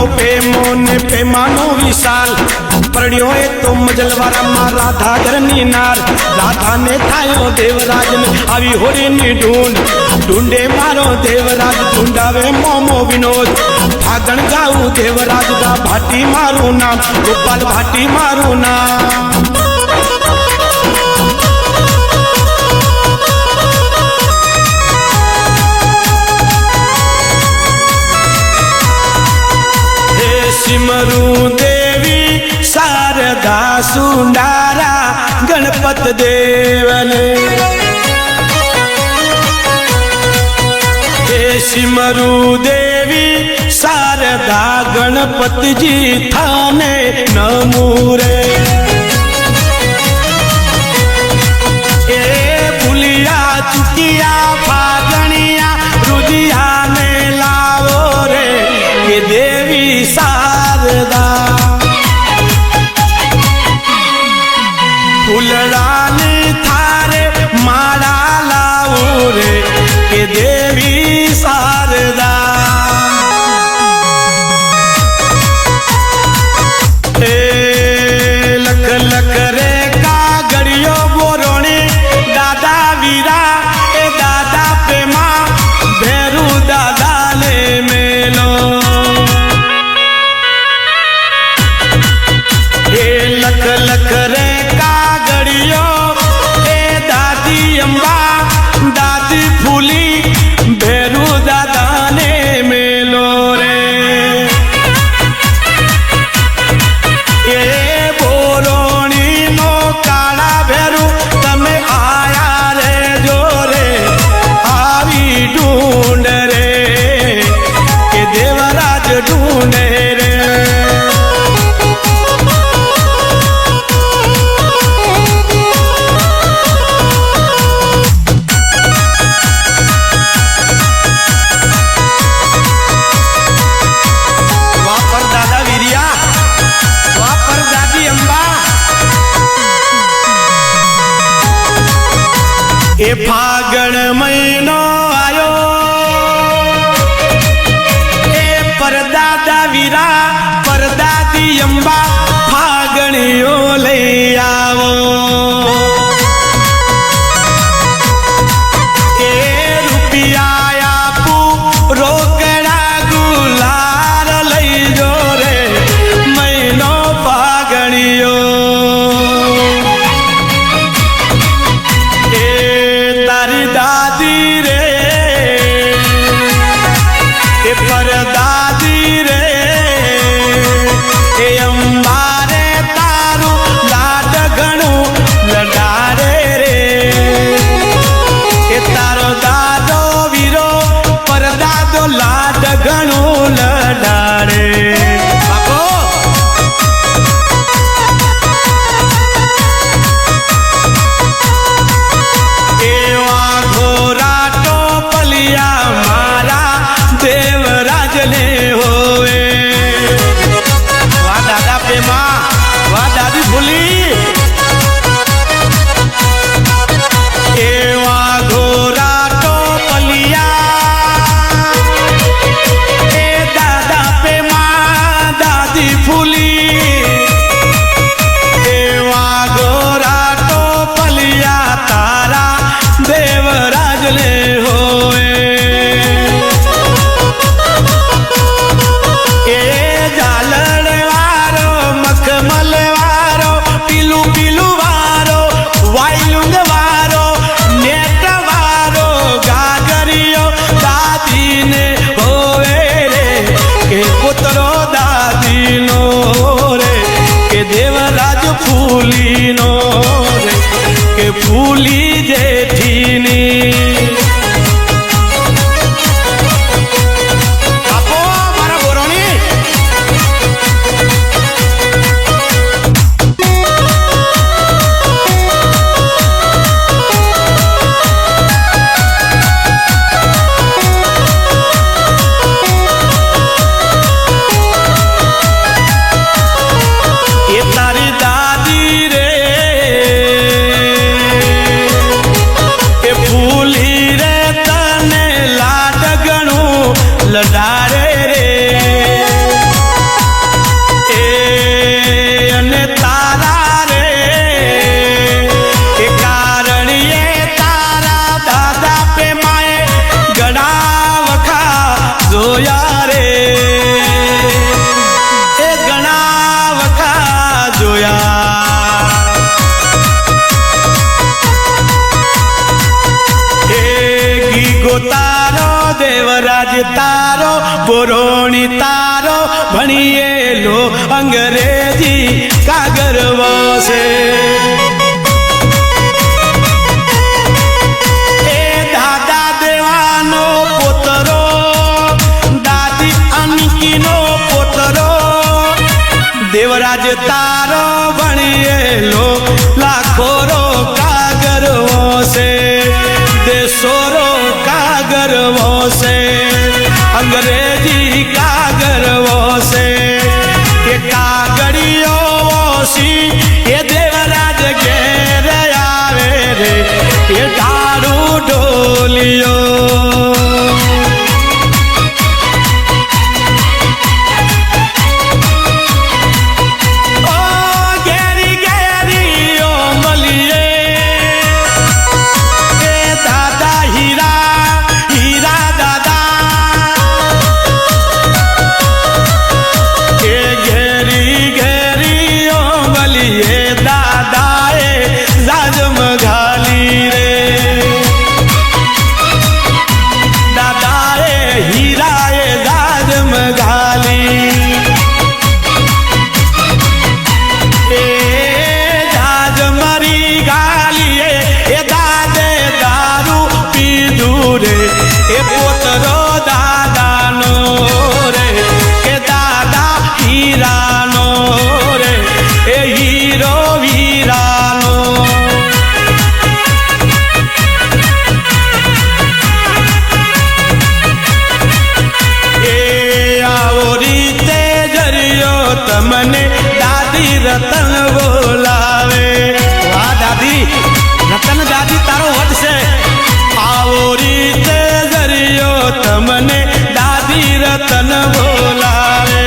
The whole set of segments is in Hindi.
नो प्रेमो ने प्रेमानो विशाल परण्यो ए तो मजलवारा मा राधा घरनी नार राधा ने थायो देवराज ने आवी होरी नी ढूंढे मारो देवराज ढूंढावे मोमो विनोद फागण गाऊ देवराज दा भाटी मारू नाम गोपाल भाटी मारू नाम। सिमरू देवी शारदा सुंडारा गणपत देवने सिमरू देवी शारदा गणपति जी थाने नमूरे भूलिया चुकिया फागणिया रुदिया ने लावो रे के देवी शारदा फूलड़ानी थारे माला लाऊ रे के देवी शारदा। लख लख रे कागड़ियो बोरोणी दादा वीरा ए दादा प्रेमा भैरू दादा ले मेलो लख लख रे कागड़ियो ए दादी अम्बा दादी फूली भैरू दादा ने मेलो रे बोरोणी नो काला भैरू तमे आया रे जो रे आवी ढूंढ रे के देवराज ढूंढे रे। હીરો તારો દેવરાજ તારો બોરોણી તારો ભણીએલો અંગ્રેજી કાગરવો છે એ દાદા દેવાનો પોતરો દાદી અનકીનો પોતરો દેવરાજ તારો ભણીએલો લાખોરો કાગરવો છે દેશોરો કાગરવો છે અંગ્રેજી કાગરવો છે કે કાગળીઓ સી એ દેવરાજ ઘેર આવે રે એ ઢાળું ઢોલિયો તમને દાદી રતન બોલાવે વાહ દાદી રતન દાદી તારો વટ છે આવો રીતે જરિયો તમને દાદી રતન બોલાવે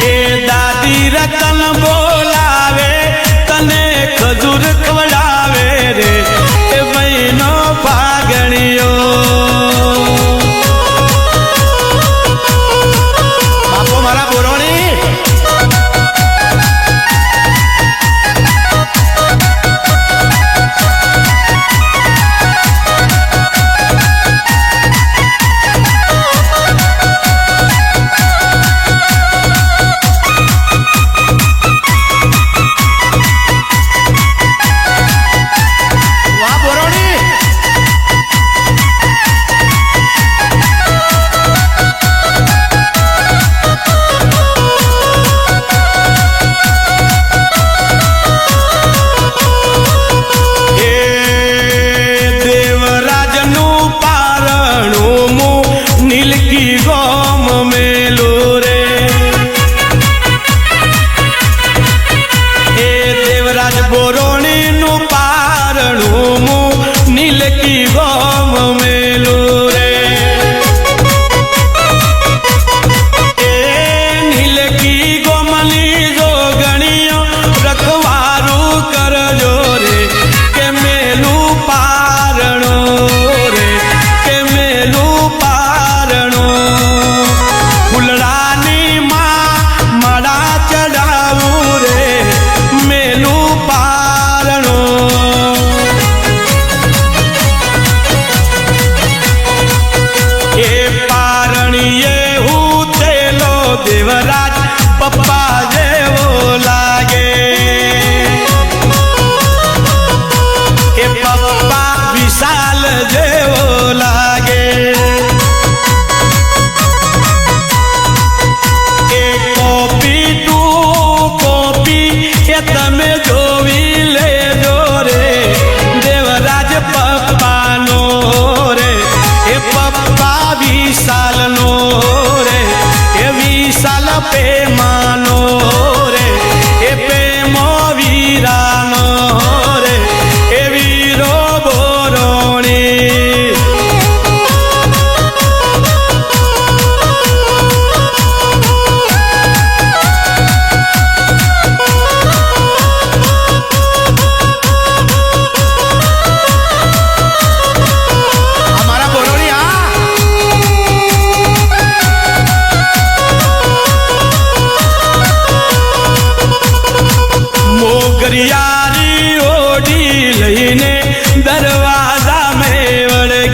એ દાદી રતન બોલાવે તને ખજૂર ખવડાવે રે એ બહેનો પાગણીઓ દેવરાજ પપ્પા જેવો લાગે એ પપ્પા વિશાલ જેવો લાગે એ કોપી ટુ કોપી એ તમે જોવી લેજો રે દેવરાજ પપ્પાનો રે એ પપ્પા વિશાલનો રે વિશાલ પ્રેમાનો રે એ પ્રેમો વીરાનો રે એ વીરો બોરોણી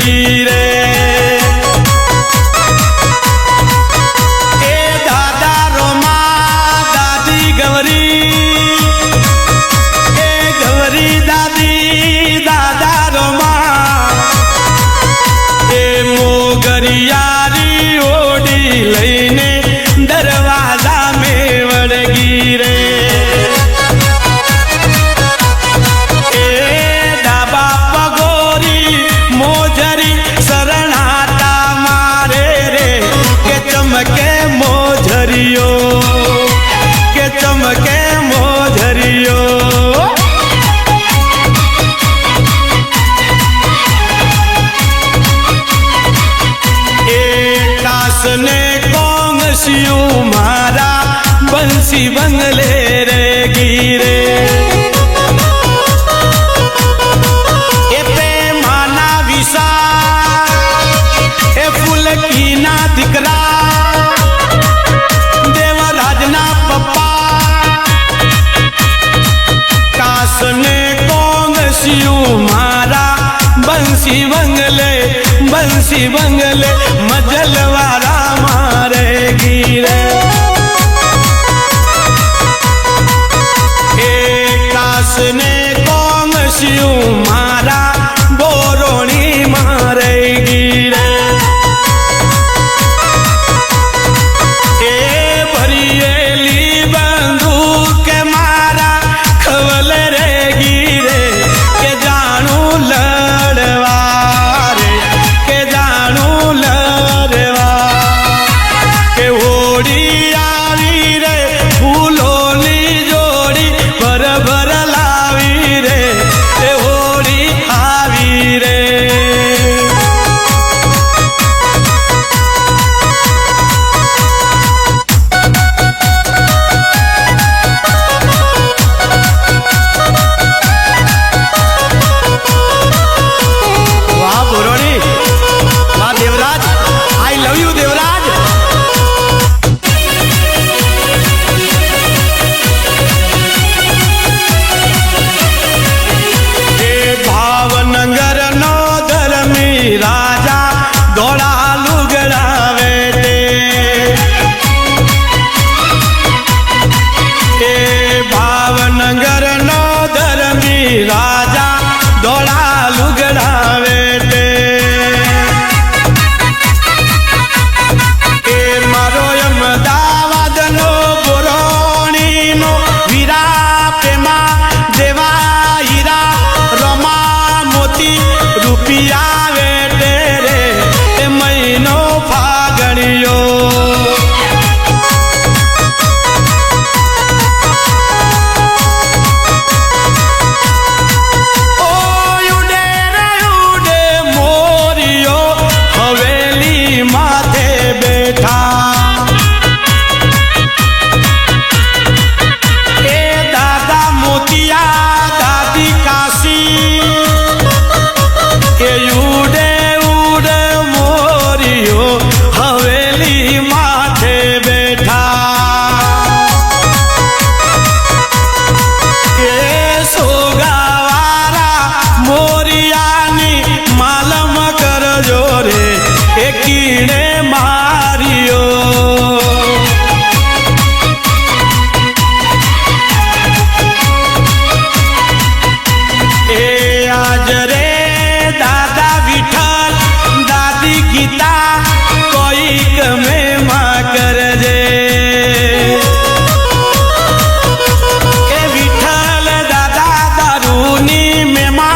रे ए दादा रोमा दादी गवरी ए गवरी दादी दादा रोमा ए मोगरियारी ओडी लईने दरवाजा में वड़गी रे चमके मोझरियो के चमके मोझरियो कास ने कोंग सियू मारा बंसी बंगले रे गिरे ए पे माना विसा ए फूल की ना दिकरा पप्पा कास ने कोंग सियू मारा बंसी बंगले मजलवारा मारे गिरे ए कास ने कोंग सियू मारा बोरोणी मारे गिरे राजा दौड़ा लुगड़ा बेटे ए भावनगर नो धर्मी राजा दौड़ा लुगड़ा बेटे ए मारो अहमदाबाद नो बोरोणी नो वीरा प्रेमा देवा हीरा रमा मोती रुपिया महीनो फागणियो ओ उडे रे उडे मोरियो हवेली माथे बैठा ए दादा मोतिया दादी काशी ए उडे हवेली माथे बैठा के सोगावारा मोरियानी मालम कर जोरे ए कीड़े मारियो ए आज रे दादा विठल दादी गीता में माँ कर जे ए विठल दादा दारूनी में माँ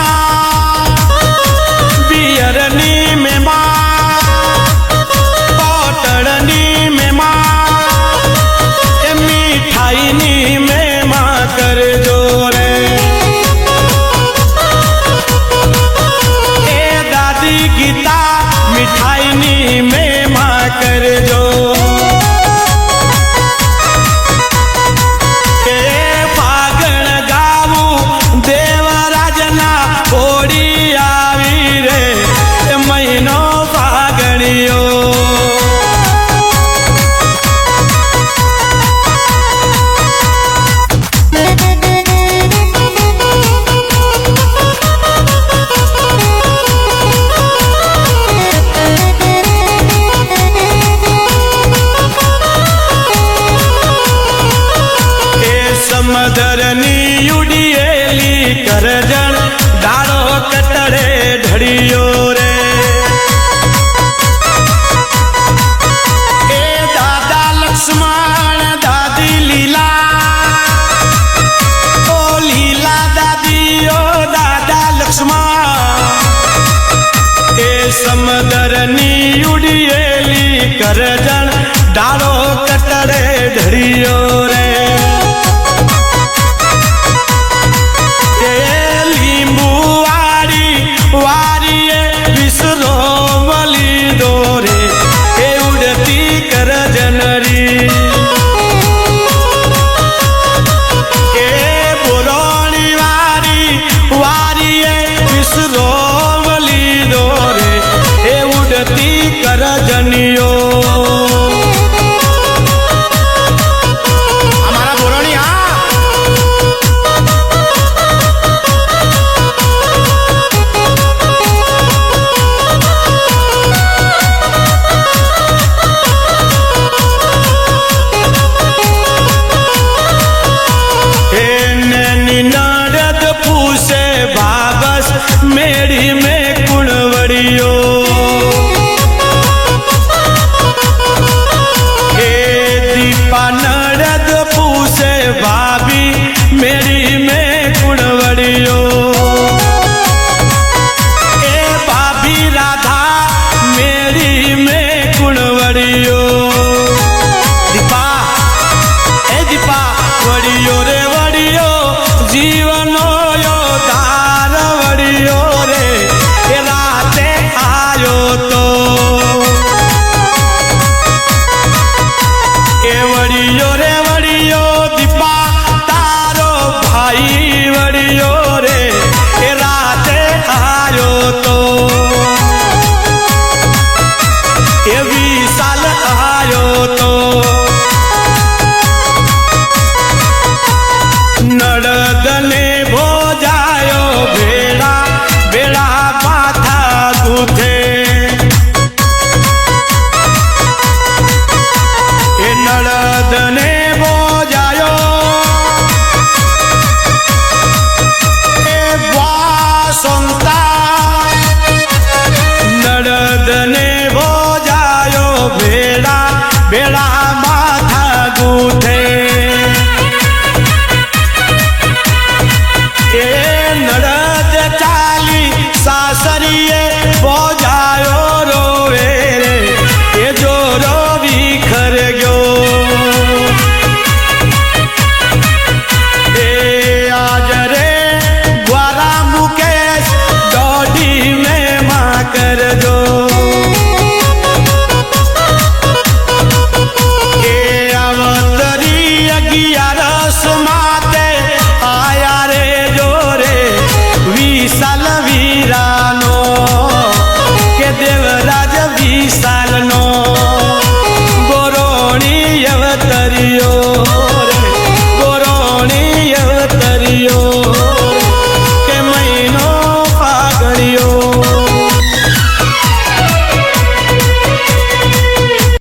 बियरनी में माँ દિયોદરની ઉડિયેલી કરજણ ડાળો કટડે ઢળિયો